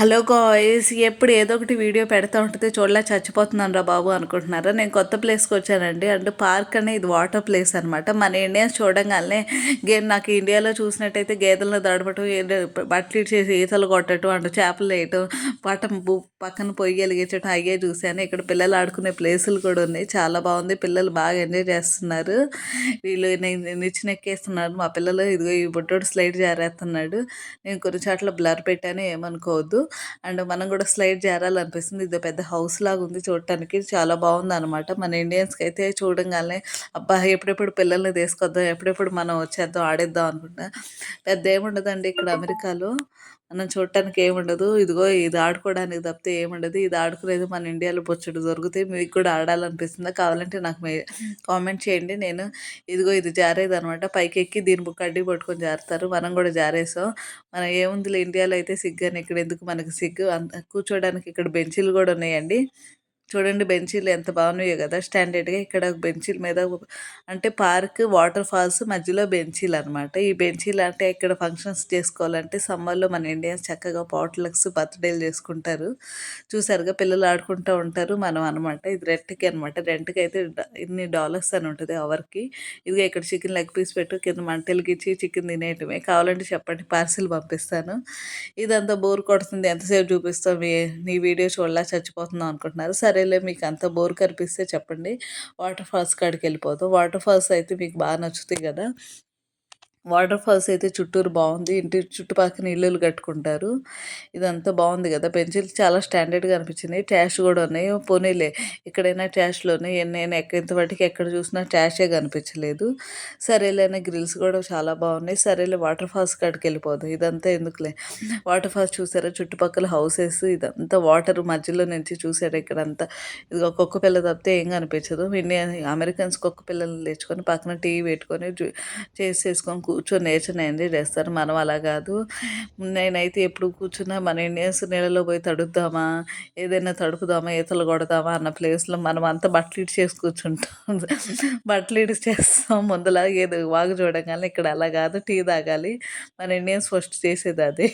Hello guys, ఎప్పుడు ఏదో ఒకటి వీడియో పెడతా ఉంటే చూడలే చచ్చిపోతున్నాను రా బాబు అనుకుంటున్నారా. నేను కొత్త ప్లేస్కి వచ్చానండి. అంటే పార్క్ అనే ఇది వాటర్ ప్లేస్ అనమాట. మన ఇండియన్స్ చూడంగానే నాకు ఇండియాలో చూసినట్టయితే గేదెలను దడపటం, బట్టలు చేసి ఈతలు కొట్టడం, అంటే చేపలు వేయటం, పక్కన పొయ్యి వెలిగించడం అయ్యే చూశాను. ఇక్కడ పిల్లలు ఆడుకునే ప్లేసులు కూడా ఉన్నాయి. చాలా బాగుంది. పిల్లలు బాగా ఎంజాయ్ చేస్తున్నారు. వీళ్ళు నిచ్చినెక్కేస్తున్నారు మా పిల్లలు. ఇదిగో ఈ బుడ్డోడు స్లైడ్ జారేస్తున్నాడు. నేను కొన్ని చోట్ల బ్లర్ పెట్టాను, ఏమనుకోవద్దు. అండ్ మనం కూడా స్లైడ్ చేరాలనిపిస్తుంది. ఇది పెద్ద హౌస్ లాగా ఉంది, చూడటానికి చాలా బాగుంది అనమాట. మన ఇండియన్స్కి అయితే చూడంగానే అబ్బా ఎప్పుడెప్పుడు పిల్లల్ని తీసుకొద్దాం, ఎప్పుడెప్పుడు మనం వచ్చేద్దాం ఆడేద్దాం అనుకుంటా. పెద్ద ఏముండదండి ఇక్కడ అమెరికాలో. మనం చూడటానికి ఏముండదు. ఇదిగో ఇది ఆడుకోవడానికి తప్పితే ఏముండదు. ఇది ఆడుకునేది మన ఇండియాలో బొచ్చుడు దొరుకుతాయి. మీకు కూడా ఆడాలనిపిస్తుందా? కావాలంటే నాకు కామెంట్ చేయండి. నేను ఇదిగో ఇది జారేది అనమాట. పైకి ఎక్కి దీని కడ్డీ పట్టుకొని జారుతారు. మనం కూడా జారేసాం. మనం ఏముందిలే ఇండియాలో అయితే సిగ్గు అని, ఇక్కడ ఎందుకు మనకు సిగ్గు. కూర్చోడానికి ఇక్కడ బెంచీలు కూడా ఉన్నాయండి. చూడండి బెంచీలు ఎంత బాగున్నాయో కదా స్టాండర్డ్గా. ఇక్కడ బెంచీల మీద అంటే పార్క్ వాటర్ ఫాల్స్ మధ్యలో బెంచీలు అనమాట. ఈ బెంచీలు అంటే ఇక్కడ ఫంక్షన్స్ చేసుకోవాలంటే సమ్మర్లో మన ఇండియన్స్ చక్కగా పాట్లక్స్ బర్త్డేలు చేసుకుంటారు. చూసారుగా పిల్లలు ఆడుకుంటూ ఉంటారు. మనం అనమాట ఇది రెంట్కి అనమాట. రెంట్కి అయితే ఇన్ని డాలర్స్ అని ఉంటుంది అవర్కి. ఇదిగా ఇక్కడ చికెన్ లెగ్ పీస్ పెట్టు, కింద మంటలకి ఇచ్చి చికెన్ తినేయటమే. కావాలంటే చెప్పండి, పార్సిల్ పంపిస్తాను. ఇదంతా బోర్ కొడుతుంది, ఎంతసేపు చూపిస్తాం, నీ వీడియో చూడలా చచ్చిపోతున్నాం అనుకుంటున్నారు. సరేలే, మీకు అంత బోర్ కనిపిస్తే చెప్పండి, వాటర్ ఫాల్స్ కాడికి వెళ్ళిపోతాం. వాటర్ ఫాల్స్ అయితే మీకు బాగా నచ్చుతాయి కదా. వాటర్ ఫాల్స్ అయితే చుట్టూరు బాగుంది. ఇంటి చుట్టుపక్కన ఇల్లులు కట్టుకుంటారు. ఇదంతా బాగుంది కదా. బెంచీలు చాలా స్టాండర్డ్గా అనిపించినాయి. ట్యాష్ కూడా ఉన్నాయి. పోనీలే, ఎక్కడైనా ట్యాష్లు ఉన్నాయి. నేను ఇంతవాటికి ఎక్కడ చూసినా ట్యాషే కనిపించలేదు. సరేలేని గ్రిల్స్ కూడా చాలా బాగున్నాయి. సరేలే వాటర్ ఫాల్స్ కాడికి వెళ్ళిపోదాం. ఇదంతా ఎందుకులే. వాటర్ ఫాల్స్ చూసారా, చుట్టుపక్కల హౌసెస్, ఇదంతా వాటర్ మధ్యలో నుంచి చూసారా. ఇక్కడంతా ఇది ఒక్కొక్క పిల్ల తప్పితే ఏం కనిపించదు. అమెరికన్స్ కుక్క పిల్లల్ని తెచ్చుకొని పక్కన టీవీ పెట్టుకొని చేసేసుకొని కూర్చొని నేచర్ని ఎంజాయ్ చేస్తారు. మనం అలా కాదు. నేనైతే ఎప్పుడు కూర్చున్నా మన ఇండియన్స్ నీళ్ళలో పోయి తడుద్దామా, ఏదైనా తడుపుదామా, ఈతలు కొడదామా అన్న ప్లేస్లో మనం అంతా బట్టలు ఇటు చేసి కూర్చుంటాం. బట్టలు ఇటు చేస్తాం. ముందులాగా ఏదో వాగు చూడగానే ఇక్కడ అలా కాదు, టీ తాగాలి. మన ఇండియన్స్ ఫస్ట్ చేసేది అది.